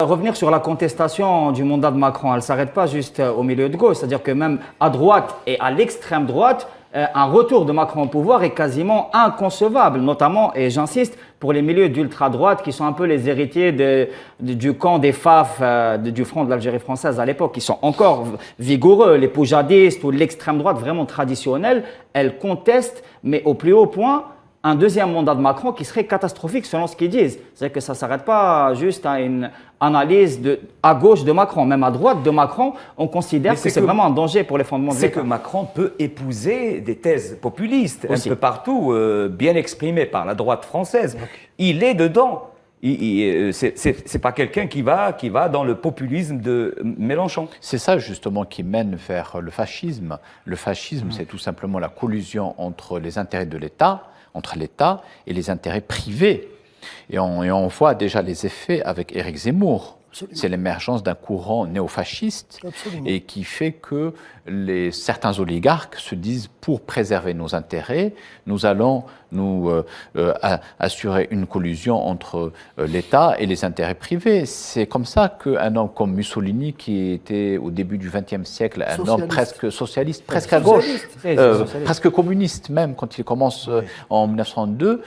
Revenir sur la contestation du mandat de Macron, elle ne s'arrête pas juste au milieu de gauche, c'est-à-dire que même à droite et à l'extrême droite, un retour de Macron au pouvoir est quasiment inconcevable, notamment, et j'insiste, pour les milieux d'ultra-droite qui sont un peu les héritiers du camp des FAF, du Front de l'Algérie française à l'époque, qui sont encore vigoureux, les poujadistes ou l'extrême droite vraiment traditionnelle, elles contestent, mais au plus haut point, un deuxième mandat de Macron qui serait catastrophique selon ce qu'ils disent. C'est-à-dire que ça ne s'arrête pas juste à une analyse à gauche de Macron, même à droite de Macron, on considère que c'est vraiment un danger pour les fondements de l'État. C'est que Macron peut épouser des thèses populistes, aussi, un peu partout, bien exprimées par la droite française. Il est dedans. C'est pas quelqu'un qui va dans le populisme de Mélenchon. C'est ça justement qui mène vers le fascisme. Le fascisme, c'est tout simplement la collusion entre les intérêts de l'État, entre l'État et les intérêts privés. Et on voit déjà les effets avec Éric Zemmour. C'est l'émergence d'un courant néofasciste et qui fait que certains oligarques se disent pour préserver nos intérêts, nous allons nous assurer une collusion entre l'État et les intérêts privés. C'est comme ça qu'un homme comme Mussolini, qui était au début du XXe siècle un homme presque socialiste, presque à gauche, presque communiste même quand il commence en 1902,